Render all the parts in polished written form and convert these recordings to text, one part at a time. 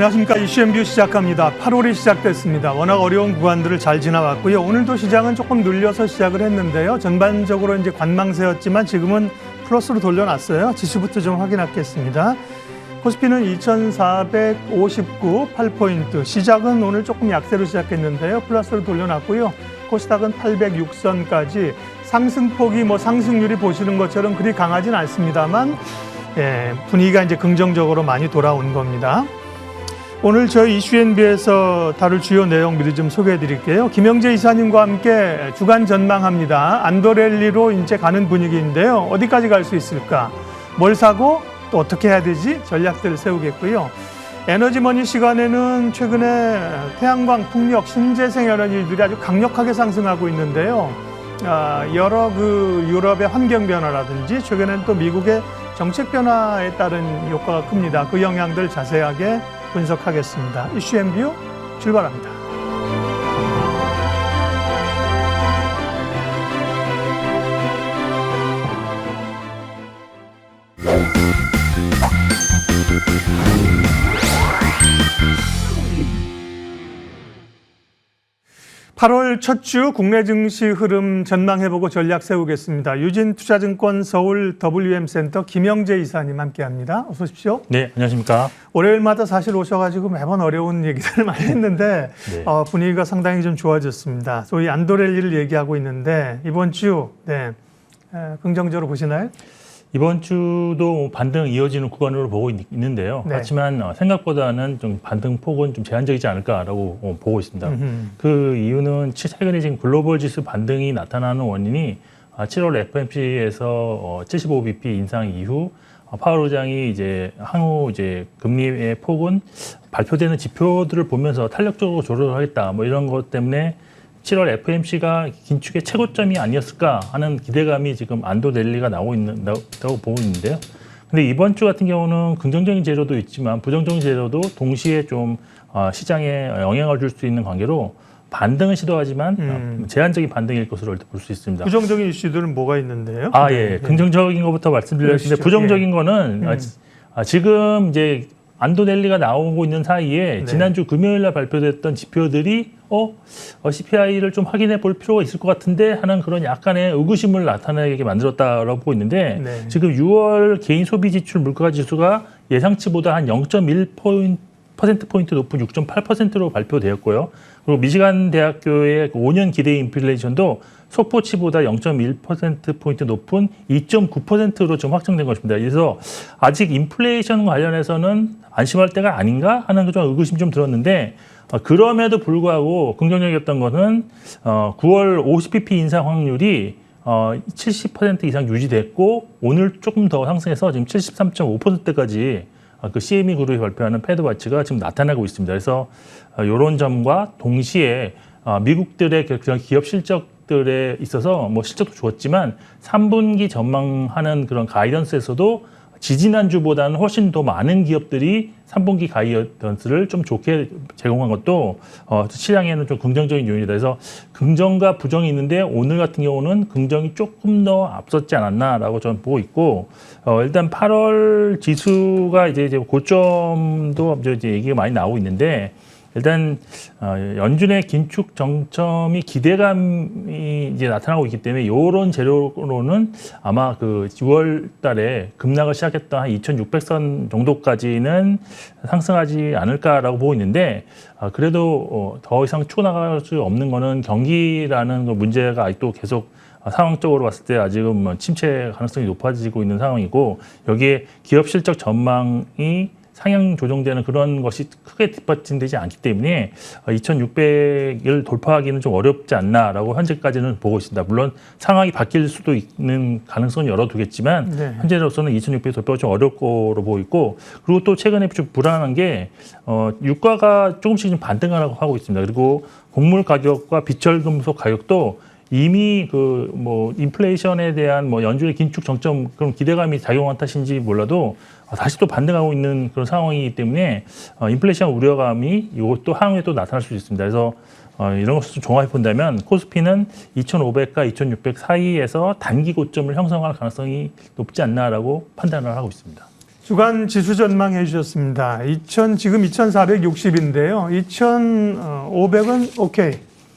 안녕하십니까. 이슈앤뷰 시작합니다. 8월이 시작됐습니다. 워낙 어려운 구간들을 잘 지나왔고요. 오늘도 시장은 조금 눌려서 시작을 했는데요. 전반적으로 이제 관망세였지만 지금은 플러스로 돌려놨어요. 지수부터 좀 확인하겠습니다. 코스피는 2,459, 8포인트. 시작은 오늘 조금 약세로 시작했는데요. 플러스로 돌려놨고요. 코스닥은 806선까지 상승폭이 상승률이 보시는 것처럼 그리 강하진 않습니다만 분위기가 이제 긍정적으로 많이 돌아온 겁니다. 오늘 저희 이슈앤뷰에서 다룰 주요 내용 미리 좀 소개해 드릴게요. 김영재 이사님과 함께 주간 전망합니다. 안도랠리로 이제 가는 분위기인데요. 어디까지 갈 수 있을까? 뭘 사고 또 어떻게 해야 되지? 전략들을 세우겠고요. 에너지머니 시간에는 최근에 태양광, 풍력, 신재생 에너지들이 아주 강력하게 상승하고 있는데요. 여러 유럽의 환경 변화라든지 최근에는 또 미국의 정책 변화에 따른 효과가 큽니다. 그 영향들 자세하게 분석하겠습니다. 이슈앤뷰 출발합니다. (8월) 첫 주 국내 증시 흐름 전망해보고 전략 세우겠습니다. 유진투자증권 서울 WM센터 김영재 이사님 함께합니다. 어서 오십시오. 네, 안녕하십니까. 월요일마다 사실 오셔가지고 매번 어려운 얘기들을 많이 했는데 네. 분위기가 상당히 좀 좋아졌습니다. 소위 안도랠리를 얘기하고 있는데 이번 주 긍정적으로 보시나요? 이번 주도 반등 이어지는 구간으로 보고 있는데요. 네. 하지만 생각보다는 좀 반등 폭은 좀 제한적이지 않을까라고 보고 있습니다. 그 이유는 최근에 지금 글로벌 지수 반등이 나타나는 원인이 7월 FOMC에서 75bp 인상 이후 파월 의장이 향후 금리의 폭은 발표되는 지표들을 보면서 탄력적으로 조절하겠다 이런 것 때문에 7월 FOMC가 긴축의 최고점이 아니었을까 하는 기대감이 지금 안도랠리가 나오고 있다고 보고 있는데요. 근데 이번 주 같은 경우는 긍정적인 재료도 있지만 부정적인 재료도 동시에 좀 시장에 영향을 줄 수 있는 관계로 반등은 시도하지만 제한적인 반등일 것으로 볼 수 있습니다. 부정적인 이슈들은 뭐가 있는데요? 긍정적인 것부터 말씀드렸는데 부정적인 거는 지금 안도랠리가 나오고 있는 사이에 지난주 금요일 날 발표됐던 지표들이 CPI를 좀 확인해 볼 필요가 있을 것 같은데 하는 그런 약간의 의구심을 나타내게 만들었다라고 보고 있는데 지금 6월 개인 소비 지출 물가 지수가 예상치보다 한 0.1%포인트 높은 6.8%로 발표되었고요. 그리고 미시간 대학교의 5년 기대 인플레이션도 속보치보다 0.1%포인트 높은 2.9%로 좀 확정된 것입니다. 그래서 아직 인플레이션 관련해서는 안심할 때가 아닌가 하는 좀 의구심이 좀 들었는데 그럼에도 불구하고 긍정적이었던 것은 9월 50bp 인상 확률이 70% 이상 유지됐고 오늘 조금 더 상승해서 지금 73.5%까지 그 CME 그룹이 발표하는 패드와치가 지금 나타나고 있습니다. 그래서 이런 점과 동시에 미국들의 그런 기업 실적들에 있어서 실적도 좋았지만 3분기 전망하는 그런 가이던스에서도 지지난주보다는 훨씬 더 많은 기업들이 3분기 가이던스를 좀 좋게 제공한 것도 시장에는 좀 긍정적인 요인이다. 그래서 긍정과 부정이 있는데 오늘 같은 경우는 긍정이 조금 더 앞섰지 않았나라고 저는 보고 있고 일단 8월 지수가 이제 고점도 얘기가 많이 나오고 있는데 일단 연준의 긴축 정점이 기대감이 나타나고 있기 때문에 이런 재료로는 아마 그 6월 달에 급락을 시작했던 한 2,600선 정도까지는 상승하지 않을까라고 보고 있는데 그래도 더 이상 치고 나갈 수 없는 거는 경기라는 그 문제가 아직도 계속 상황적으로 봤을 때 아직은 침체 가능성이 높아지고 있는 상황이고 여기에 기업 실적 전망이 상향 조정되는 그런 것이 크게 뒷받침되지 않기 때문에 2,600을 돌파하기는 좀 어렵지 않나라고 현재까지는 보고 있습니다. 물론 상황이 바뀔 수도 있는 가능성은 열어두겠지만 현재로서는 2,600 돌파가 좀 어려울 거로 보고 있고 그리고 또 최근에 좀 불안한 게 유가가 조금씩 좀 반등하라고 하고 있습니다. 그리고 곡물 가격과 비철금속 가격도 이미 인플레이션에 대한 연준의 긴축 정점 그런 기대감이 작용한 탓인지 몰라도 다시 또 반등하고 있는 그런 상황이기 때문에 인플레이션 우려감이 이것도 향후에 또 나타날 수 있습니다. 그래서 이런 것을 좀 종합해 본다면 코스피는 2,500과 2,600 사이에서 단기 고점을 형성할 가능성이 높지 않나라고 판단을 하고 있습니다. 주간 지수 전망해 주셨습니다. 지금 2,460인데요. 2,500은 오케이.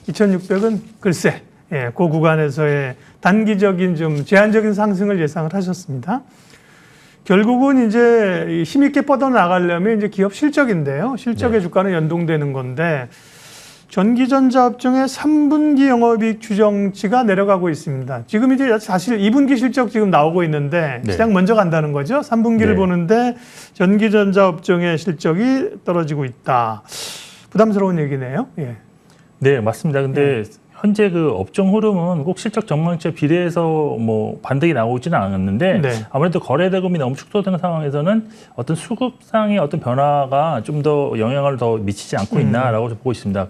2,600은 글쎄. 예, 그 구간에서의 단기적인 좀 제한적인 상승을 예상을 하셨습니다. 결국은 이제 힘있게 뻗어나가려면 이제 기업 실적인데요. 실적의 주가는 연동되는 건데 전기전자 업종의 3분기 영업이익 추정치가 내려가고 있습니다. 지금 이제 사실 2분기 실적 지금 나오고 있는데 시장 먼저 간다는 거죠. 3분기를 보는데 전기전자 업종의 실적이 떨어지고 있다. 부담스러운 얘기네요. 예. 네, 맞습니다. 근데 현재 그 업종 흐름은 꼭 실적 전망치와 비례해서 뭐 반등이 나오지는 않았는데 아무래도 거래 대금이 너무 축소되는 상황에서는 어떤 수급상의 어떤 변화가 좀 더 영향을 더 미치지 않고 있나라고 보고 있습니다.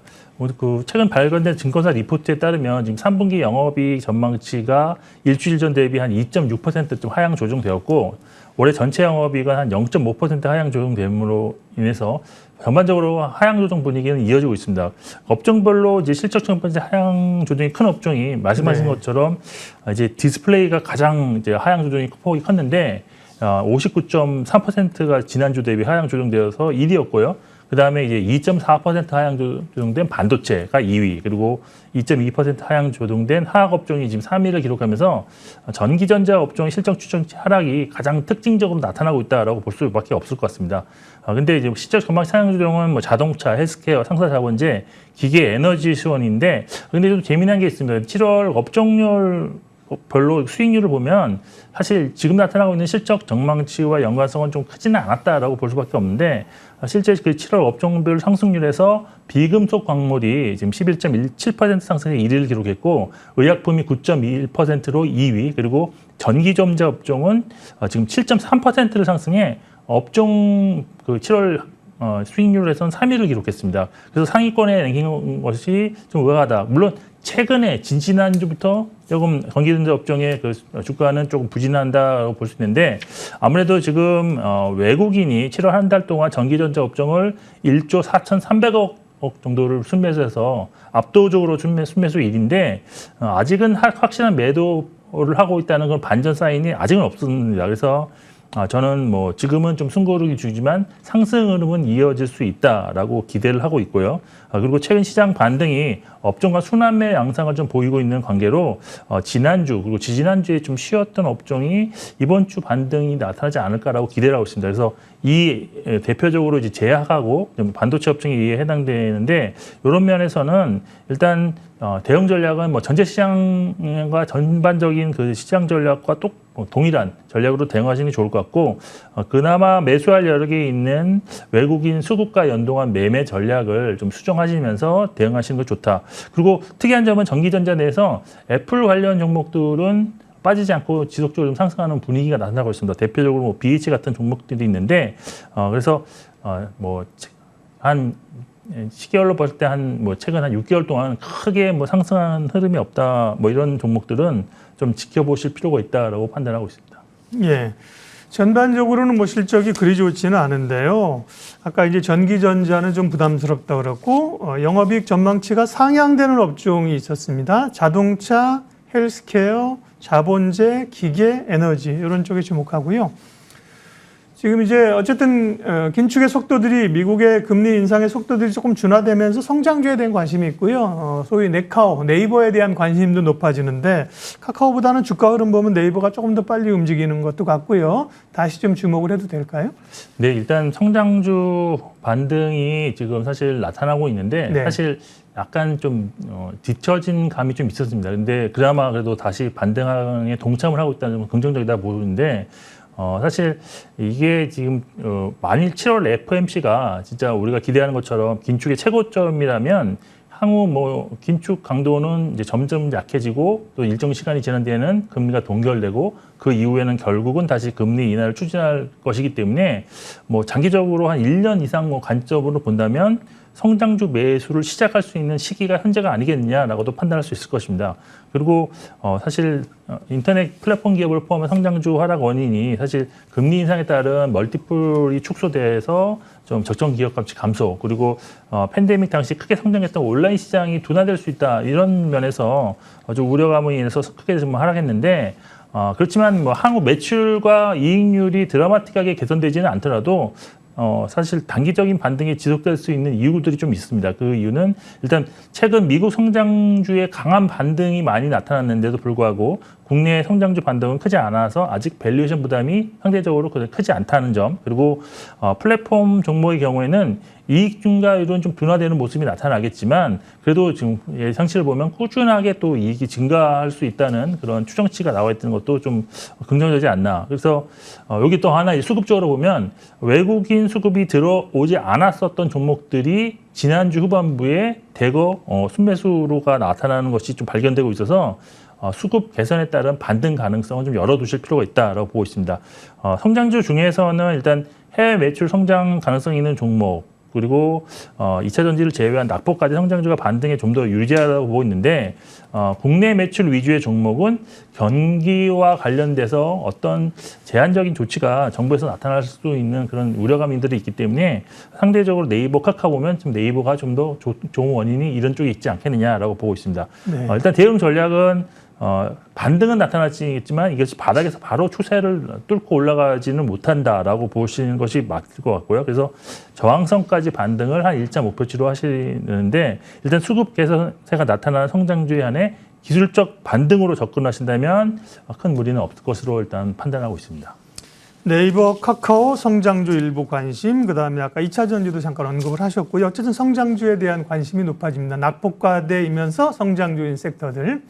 그 최근 발간된 증권사 리포트에 따르면 지금 3분기 영업이익 전망치가 일주일 전 대비 한 2.6%좀 하향 조정되었고 올해 전체 영업이익은 한 0.5% 하향 조정됨으로 인해서 전반적으로 하향 조정 분위기는 이어지고 있습니다. 업종별로 이제 실적 전반적 하향 조정이 큰 업종이 말씀하신 것처럼 이제 디스플레이가 가장 이제 하향 조정이 폭이 컸는데 59.3%가 지난주 대비 하향 조정되어서 1위였고요. 그 다음에 이제 2.4% 하향 조정된 반도체가 2위, 그리고 2.2% 하향 조정된 화학 업종이 지금 3위를 기록하면서 전기전자 업종의 실적 추정치 하락이 가장 특징적으로 나타나고 있다라고 볼 수밖에 없을 것 같습니다. 근데 이제 실적 전망 하향 조정은 뭐 자동차, 헬스케어, 상사자본재, 기계, 에너지 수원인데, 근데 좀 재미난 게 있습니다. 7월 업종별 별로 수익률을 보면 사실 지금 나타나고 있는 실적 전망치와 연관성은 좀 크지는 않았다라고 볼 수밖에 없는데 실제 그 7월 업종별 상승률에서 비금속 광물이 지금 11.17% 상승해 1위를 기록했고 의약품이 9.21%로 2위, 그리고 전기전자 업종은 지금 7.3%를 상승해 업종 그 7월 수익률에서는 3위를 기록했습니다. 그래서 상위권에 랭킹한 것이 좀 의아하다. 물론 최근에 지난주부터 조금 전기전자 업종의 그 주가는 조금 부진한다고 볼 수 있는데 아무래도 지금 외국인이 7월 한 달 동안 전기전자 업종을 1조 4,300억 정도를 순매수해서 압도적으로 순매수 1위인데 아직은 확실한 매도를 하고 있다는 건 반전 사인이 아직은 없습니다. 그래서 저는 뭐 지금은 좀 숨고르기 주지만 상승 흐름은 이어질 수 있다라고 기대를 하고 있고요. 그리고 최근 시장 반등이 업종과 순환매 양상을 좀 보이고 있는 관계로 지난주 그리고 지지난주에 좀 쉬었던 업종이 이번 주 반등이 나타나지 않을까라고 기대를 하고 있습니다. 그래서 이 대표적으로 이제 제약하고 반도체 업종에 해당되는데 이런 면에서는 일단 대응 전략은 뭐 전체 시장과 전반적인 그 시장 전략과 동일한 전략으로 대응하시는 게 좋을 것 같고 그나마 매수할 여력이 있는 외국인 수급과 연동한 매매 전략을 좀 수정하시면서 대응하시는 게 좋다. 그리고 특이한 점은 전기전자 내에서 애플 관련 종목들은 빠지지 않고 지속적으로 좀 상승하는 분위기가 나타나고 있습니다. 대표적으로 뭐 BH 같은 종목들이 있는데 그래서 뭐 한 시계열로 봤을 때 뭐 최근 한 6개월 동안 크게 뭐 상승한 흐름이 없다. 뭐 이런 종목들은 좀 지켜보실 필요가 있다라고 판단하고 있습니다. 예. 전반적으로는 뭐 실적이 그리 좋지는 않은데요. 아까 이제 전기전자는 좀 부담스럽다 그랬고 영업이익 전망치가 상향되는 업종이 있었습니다. 자동차, 헬스케어, 자본재, 기계, 에너지 이런 쪽에 주목하고요. 지금 이제 어쨌든 긴축의 속도들이 미국의 금리 인상의 속도들이 조금 준화되면서 성장주에 대한 관심이 있고요. 소위 네이버에 대한 관심도 높아지는데 카카오보다는 주가 흐름 보면 네이버가 조금 더 빨리 움직이는 것도 같고요. 다시 좀 주목을 해도 될까요? 네, 일단 성장주 반등이 지금 사실 나타나고 있는데 사실 약간 좀 뒤처진 감이 좀 있었습니다. 근데 그나마 그래도 다시 반등에 동참을 하고 있다는 점은 긍정적이다 보이는데 사실 이게 지금 만일 7월 FOMC가 진짜 우리가 기대하는 것처럼 긴축의 최고점이라면 향후 뭐 긴축 강도는 이제 점점 약해지고 또 일정 시간이 지난 뒤에는 금리가 동결되고 그 이후에는 결국은 다시 금리 인하를 추진할 것이기 때문에 뭐 장기적으로 한 1년 이상 뭐 관점으로 본다면 성장주 매수를 시작할 수 있는 시기가 현재가 아니겠느냐라고도 판단할 수 있을 것입니다. 그리고 사실 인터넷 플랫폼 기업을 포함한 성장주 하락 원인이 사실 금리 인상에 따른 멀티플이 축소돼서 좀 적정 기업 가치 감소, 그리고 팬데믹 당시 크게 성장했던 온라인 시장이 둔화될 수 있다, 이런 면에서 좀 우려감으로 인해서 크게 좀 하락했는데 그렇지만 뭐 향후 매출과 이익률이 드라마틱하게 개선되지는 않더라도 사실 단기적인 반등이 지속될 수 있는 이유들이 좀 있습니다. 그 이유는 일단 최근 미국 성장주의 강한 반등이 많이 나타났는데도 불구하고 국내 성장주 반등은 크지 않아서 아직 밸류에이션 부담이 상대적으로 크지 않다는 점, 그리고 플랫폼 종목의 경우에는 이익 증가율은 좀 둔화되는 모습이 나타나겠지만 그래도 지금 예상치를 보면 꾸준하게 또 이익이 증가할 수 있다는 그런 추정치가 나와 있는 것도 좀 긍정적이지 않나. 그래서 여기 또 하나 수급적으로 보면 외국인 수급이 들어오지 않았었던 종목들이 지난주 후반부에 대거 순매수로가 나타나는 것이 좀 발견되고 있어서 수급 개선에 따른 반등 가능성을 좀 열어두실 필요가 있다라고 보고 있습니다. 성장주 중에서는 일단 해외 매출 성장 가능성이 있는 종목, 그리고 2차 전지를 제외한 낙폭까지 성장주가 반등에 좀 더 유리하다고 보고 있는데 국내 매출 위주의 종목은 경기와 관련돼서 어떤 제한적인 조치가 정부에서 나타날 수 있는 그런 우려감들이 있기 때문에 상대적으로 네이버, 카카오 보면 지금 네이버가 좀 더 좋은 원인이 이런 쪽에 있지 않겠느냐라고 보고 있습니다. 네. 일단 대응 전략은 반등은 나타나지만 이것이 바닥에서 바로 추세를 뚫고 올라가지는 못한다라고 보시는 것이 맞을 것 같고요. 그래서 저항선까지 반등을 한 1차 목표치로 하시는데 일단 수급 개선세가 나타나는 성장주에 한해 기술적 반등으로 접근하신다면 큰 무리는 없을 것으로 일단 판단하고 있습니다. 네이버, 카카오, 성장주 일부 관심, 그다음에 아까 2차 전지도 잠깐 언급을 하셨고요. 어쨌든 성장주에 대한 관심이 높아집니다. 낙폭과대이면서 성장주인 섹터들.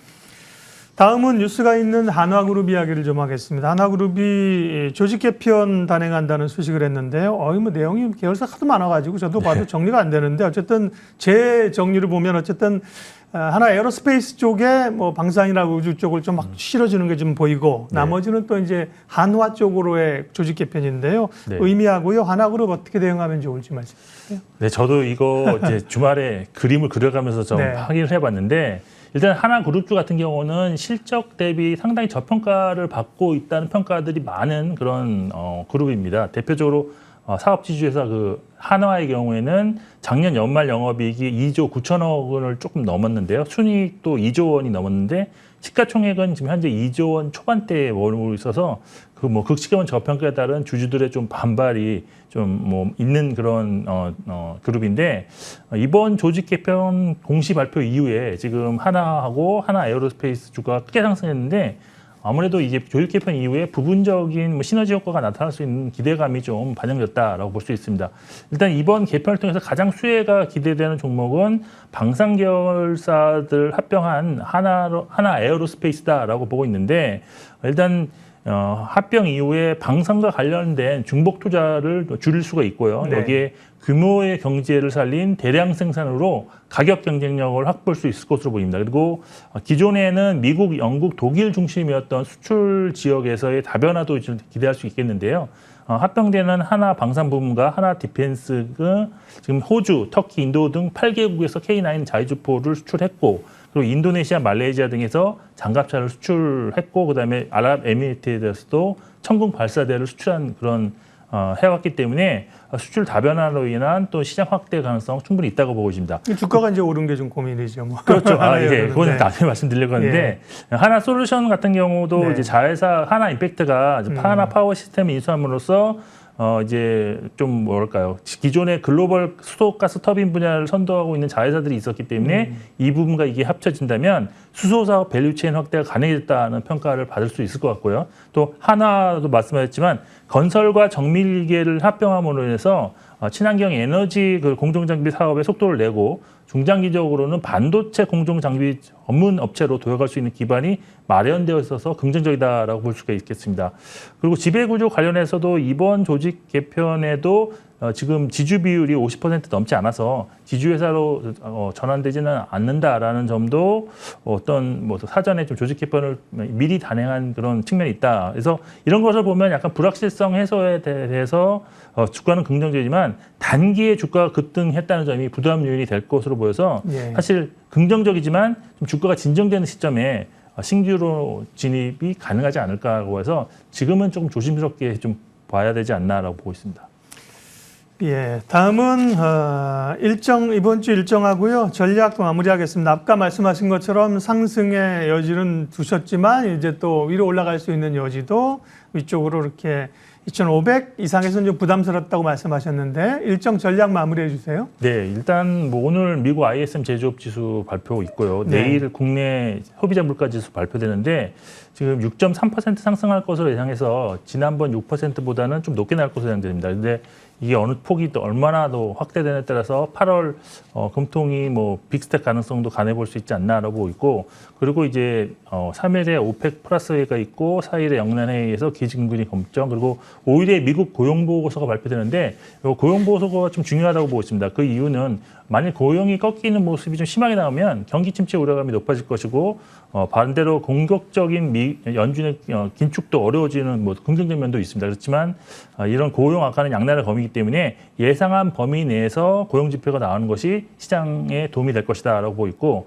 다음은 뉴스가 있는 한화그룹 이야기를 좀 하겠습니다. 한화그룹이 조직 개편 단행한다는 소식을 했는데요. 뭐 내용이 계열사 하도 많아가지고 저도 봐도 정리가 안 되는데 어쨌든 제 정리를 보면 어쨌든 하나 에어로스페이스 쪽에 뭐 방산이나 우주 쪽을 좀 막 실어주는 게 좀 보이고 나머지는 또 이제 한화 쪽으로의 조직 개편인데요. 의미하고요. 한화그룹 어떻게 대응하면 좋을지 말씀해 주세요. 네, 저도 이거 이제 주말에 그림을 그려가면서 좀 확인을 해봤는데. 일단 하나그룹주 같은 경우는 실적 대비 상당히 저평가를 받고 있다는 평가들이 많은 그런 그룹입니다. 대표적으로 사업지주회사 그 한화의 경우에는 작년 연말 영업이익이 2조 9천억 원을 조금 넘었는데요. 순이익도 2조 원이 넘었는데 시가총액은 지금 현재 2조 원 초반대에 머물고 있어서 그 뭐 극시감은 저평가에 따른 주주들의 좀 반발이 좀 뭐 있는 그런 그룹인데 이번 조직 개편 공시 발표 이후에 지금 하나하고 하나 에어로스페이스 주가가 크게 상승했는데 아무래도 이제 조직 개편 이후에 부분적인 뭐 시너지 효과가 나타날 수 있는 기대감이 좀 반영됐다라고 볼 수 있습니다. 일단 이번 개편을 통해서 가장 수혜가 기대되는 종목은 방산 계열사들 합병한 하나 에어로스페이스다라고 보고 있는데 일단 합병 이후에 방산과 관련된 중복 투자를 줄일 수가 있고요. 여기에 규모의 경제를 살린 대량 생산으로 가격 경쟁력을 확보할 수 있을 것으로 보입니다. 그리고 기존에는 미국, 영국, 독일 중심이었던 수출 지역에서의 다변화도 기대할 수 있겠는데요. 합병되는 하나 방산 부문과 하나 디펜스가 지금 호주, 터키, 인도 등 8개국에서 K9 자위주포를 수출했고 그리고 인도네시아, 말레이시아 등에서 장갑차를 수출했고 그다음에 아랍에미리트에서도 천궁 발사대를 수출한 그런 해왔기 때문에 수출 다변화로 인한 또 시장 확대 가능성 충분히 있다고 보고 있습니다. 주가가 이제 오른 게 좀 고민이죠. 뭐. 그렇죠. 그거는 나중에 말씀드리려고 하는데 하나 솔루션 같은 경우도 이제 자회사 하나 임팩트가 하나 파워 시스템을 인수함으로써 이제 좀 뭐랄까요. 기존의 글로벌 수소가스 터빈 분야를 선도하고 있는 자회사들이 있었기 때문에 이 부분과 이게 합쳐진다면 수소사업 밸류체인 확대가 가능해졌다는 평가를 받을 수 있을 것 같고요. 또 하나도 말씀하셨지만 건설과 정밀기계를 합병함으로 인해서 친환경 에너지 그 공정장비 사업에 속도를 내고 중장기적으로는 반도체 공정장비 전문 업체로 도약할 수 있는 기반이 마련되어 있어서 긍정적이다라고 볼 수가 있겠습니다. 그리고 지배구조 관련해서도 이번 조직 개편에도 지금 지주 비율이 50% 넘지 않아서 지주회사로 전환되지는 않는다라는 점도 어떤 뭐 사전에 좀 조직 개편을 미리 단행한 그런 측면이 있다. 그래서 이런 것을 보면 약간 불확실성 해소에 대해서 주가는 긍정적이지만 단기에 주가가 급등했다는 점이 부담 요인이 될 것으로 보여서 사실 긍정적이지만 좀 주가가 진정되는 시점에 신규로 진입이 가능하지 않을까라고 해서 지금은 조금 조심스럽게 좀 봐야 되지 않나라고 보고 있습니다. 예, 다음은 이번 주 일정하고요. 전략도 마무리하겠습니다. 아까 말씀하신 것처럼 상승의 여지는 두셨지만 이제 또 위로 올라갈 수 있는 여지도 위쪽으로 이렇게 2,500 이상에서는 좀 부담스럽다고 말씀하셨는데 일정 전략 마무리해 주세요. 네, 일단 뭐 오늘 미국 ISM 제조업 지수 발표 있고요. 네. 내일 국내 소비자 물가 지수 발표되는데 지금 6.3% 상승할 것으로 예상해서 지난번 6%보다는 좀 높게 나올 것으로 예상됩니다. 근데 이게 어느 폭이 또 얼마나 더 확대되느냐에 따라서 8월 금통이 뭐 빅스텝 가능성도 가늠해 볼 수 있지 않나라고 보고 있고, 그리고 이제 3일에 오펙 플러스 회의가 있고 4일에 영란 회의에서 기준금리 검정, 그리고 5일에 미국 고용 보고서가 발표되는데 이 고용 보고서가 좀 중요하다고 보고 있습니다. 그 이유는 만약 고용이 꺾이는 모습이 좀 심하게 나오면 경기 침체 우려감이 높아질 것이고, 반대로 공격적인 연준의 긴축도 어려워지는 뭐 긍정적 면도 있습니다. 그렇지만 이런 고용 악화는 양날의 검이기 때문에 예상한 범위 내에서 고용 지표가 나오는 것이 시장에 도움이 될 것이다라고 보고 있고,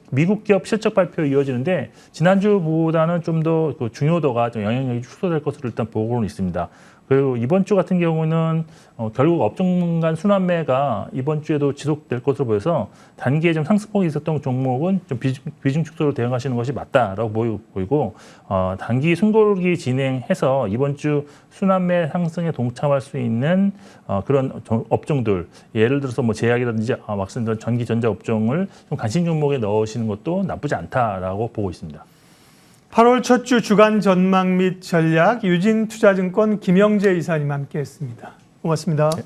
미국 기업 실적 발표 이어지는데 지난주보다는 좀 더 중요도가 좀 영향력이 축소될 것으로 일단 보고는 있습니다. 그리고 이번 주 같은 경우는 결국 업종 간 순환매가 이번 주에도 지속될 것으로 보여서 단기에 좀 상승폭이 있었던 종목은 좀 비중 축소로 대응하시는 것이 맞다라고 보이고, 단기 숨고르기 진행해서 이번 주 순환매 상승에 동참할 수 있는 그런 업종들, 예를 들어서 뭐 제약이라든지 말씀드린 전기 전자 업종을 좀 관심 종목에 넣으시는 것도 나쁘지 않다라고 보고 있습니다. 8월 첫 주 주간 전망 및 전략 유진투자증권 김영재 이사님 함께했습니다. 고맙습니다. 네.